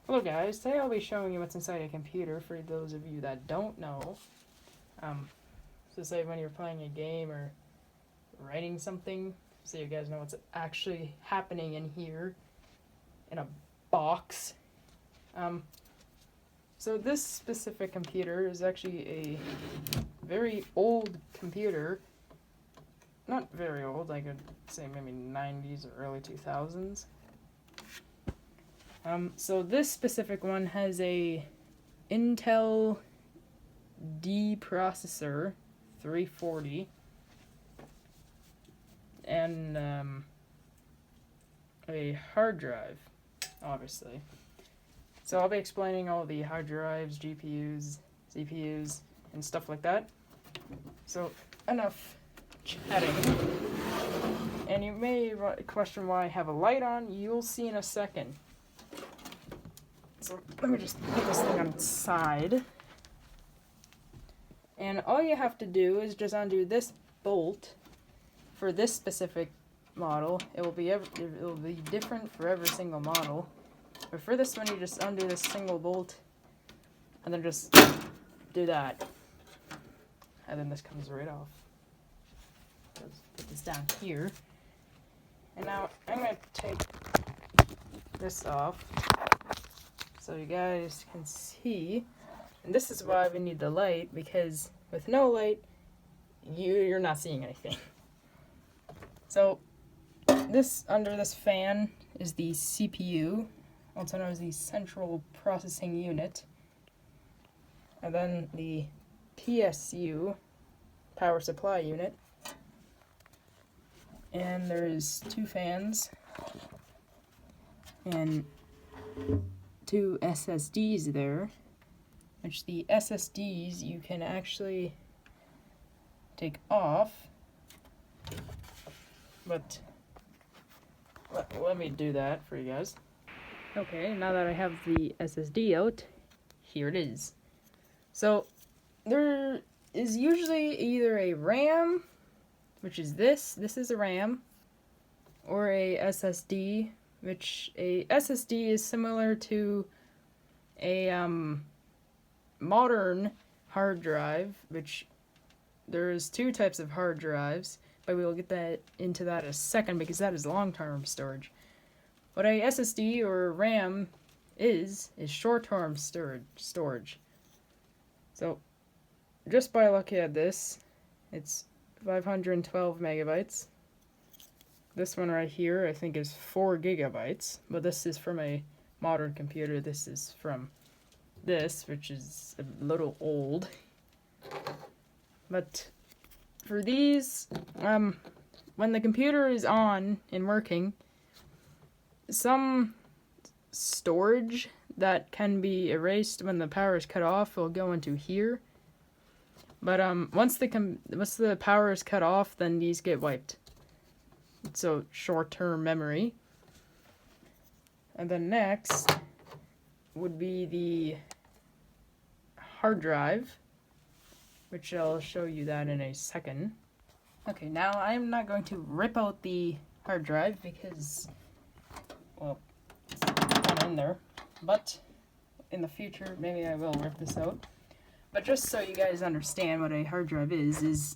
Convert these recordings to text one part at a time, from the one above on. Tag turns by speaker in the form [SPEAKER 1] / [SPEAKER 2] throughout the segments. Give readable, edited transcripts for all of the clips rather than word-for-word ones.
[SPEAKER 1] Hello guys, today I'll be showing you what's inside a computer for those of you that don't know. So say when you're playing a game or writing something, so you guys know what's actually happening in here, in a box. So this specific computer is actually a very old computer. Not very old, I could say maybe 90s or early 2000s. So this specific one has a Intel D processor 340 and a hard drive, obviously. So I'll be explaining all the hard drives, GPUs, CPUs, and stuff like that. So enough chatting. And you may question why I have a light on. You'll see in a second. So let me just put this thing on its side. And all you have to do is just undo this bolt for this specific model. It will be different for every single model. But for this one, you just undo this single bolt and then just do that. And then this comes right off. Let's put this down here. And now I'm going to take this off so you guys can see. And this is why we need the light, because with no light, you're not seeing anything. So this, under this fan, is the CPU, also known as the Central Processing Unit. And then the PSU, Power Supply Unit. And there's two fans and two SSDs there, which the SSDs you can actually take off, but let me do that for you guys. Okay, now that I have the SSD out, here it is. So there is usually either a RAM, which is this is a RAM, or a SSD, which a SSD is similar to a modern hard drive, which there's two types of hard drives, but we will get into that in a second because that is long-term storage. What a SSD or RAM is short-term storage. So just by looking at this, it's 512 megabytes. This one right here I think is 4 gigabytes, but this is from a modern computer. This is from this, which is a little old. But for these, when the computer is on and working, some storage that can be erased when the power is cut off will go into here. But once the power is cut off, then these get wiped. So short-term memory. And then next would be the hard drive, which I'll show you that in a second. Okay, now I'm not going to rip out the hard drive because, well, it's kind of in there. But in the future, maybe I will rip this out. But just so you guys understand what a hard drive is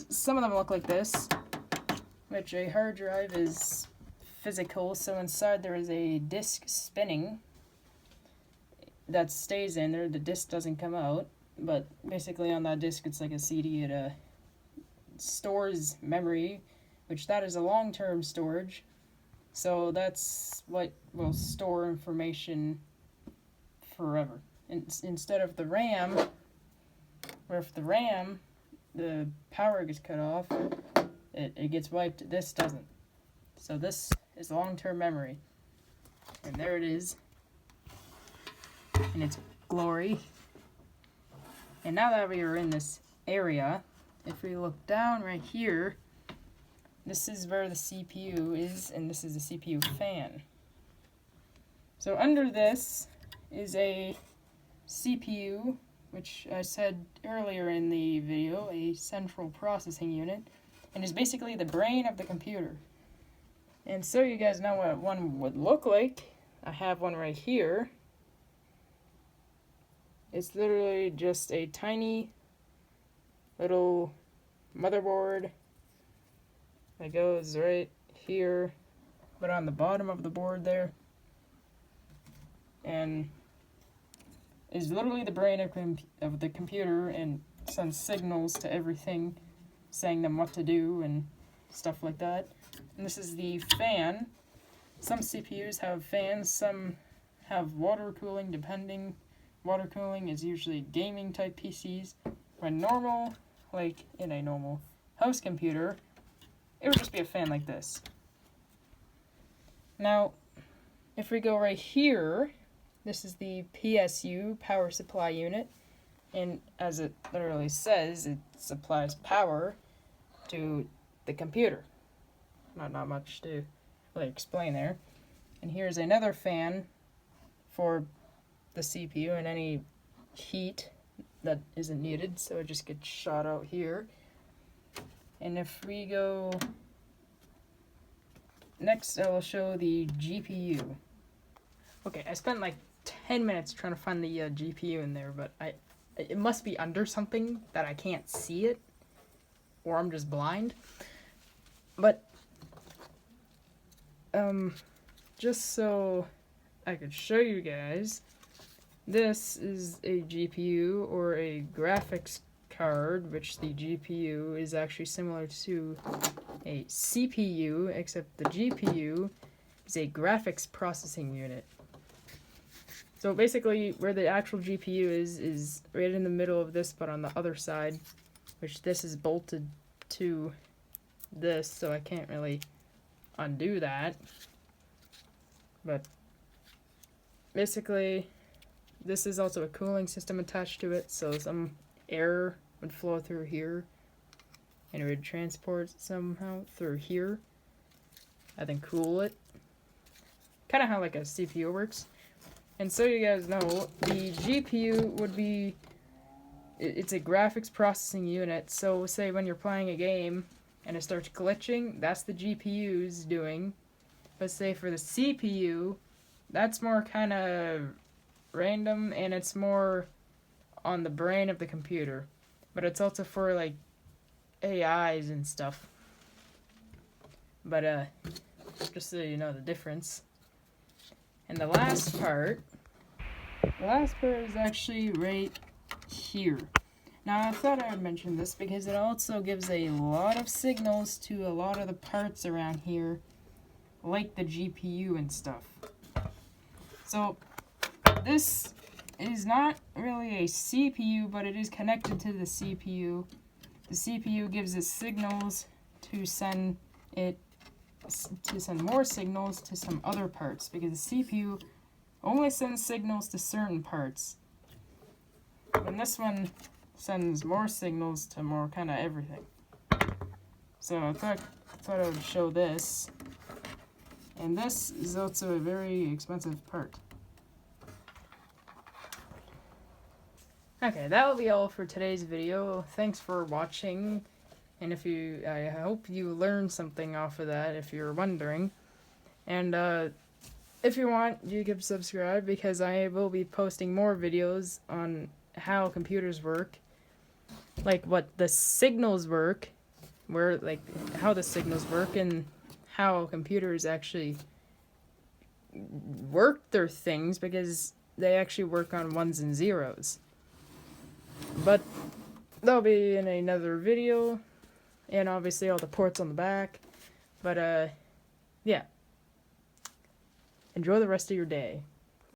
[SPEAKER 1] some of them look like this, which a hard drive is physical, so inside there is a disk spinning that stays in there. The disk doesn't come out, but basically on that disk it's like a CD. It stores memory, which that is a long-term storage, so that's what will store information forever. Instead of the RAM, where if the RAM, the power gets cut off, it gets wiped. This doesn't. So this is long-term memory. And there it is in its glory. And now that we are in this area, if we look down right here, this is where the CPU is, and this is the CPU fan. So under this is a CPU, which I said earlier in the video, a central processing unit, and is basically the brain of the computer. And so you guys know what one would look like, I have one right here. It's literally just a tiny little motherboard that goes right here, but on the bottom of the board there, and is literally the brain of the computer and sends signals to everything, saying them what to do and stuff like that. And this is the fan. Some CPUs have fans, some have water cooling, depending. Water cooling is usually gaming type PCs. When normal, like in a normal house computer, it would just be a fan like this. Now, if we go right here, this is the PSU, power supply unit, and as it literally says, it supplies power to the computer. Not much to really explain there. And here's another fan for the CPU and any heat that isn't needed, so it just gets shot out here. And if we go next, I will show the GPU. Okay, I spent like 10 minutes trying to find the GPU in there, but it must be under something that I can't see it, or I'm just blind. But just so I could show you guys, this is a GPU or a graphics card, which the GPU is actually similar to a CPU, except the GPU is a graphics processing unit. So basically, where the actual GPU is right in the middle of this, but on the other side, which this is bolted to this, so I can't really undo that. But basically, this is also a cooling system attached to it, so some air would flow through here, and it would transport somehow through here, and then cool it. Kind of how like a CPU works. And so you guys know, the GPU would be, it's a graphics processing unit, so say when you're playing a game and it starts glitching, that's the GPU's doing. But say for the CPU, that's more kind of random, and it's more on the brain of the computer. But it's also for like AIs and stuff. But just so you know the difference. And the last part is actually right here. Now, I thought I would mention this because it also gives a lot of signals to a lot of the parts around here, like the GPU and stuff. So, this is not really a CPU, but it is connected to the CPU. The CPU gives it signals to send more signals to some other parts, because the CPU only sends signals to certain parts. And this one sends more signals to more kind of everything. So I thought I would show this. And this is also a very expensive part. Okay, that will be all for today's video. Thanks for watching. And I hope you learned something off of that, if you're wondering. And if you want, you can subscribe, because I will be posting more videos on how computers work, like what the signals work, how the signals work, and how computers actually work their things, because they actually work on ones and zeros. But that'll be in another video. And obviously all the ports on the back. But, yeah. Enjoy the rest of your day.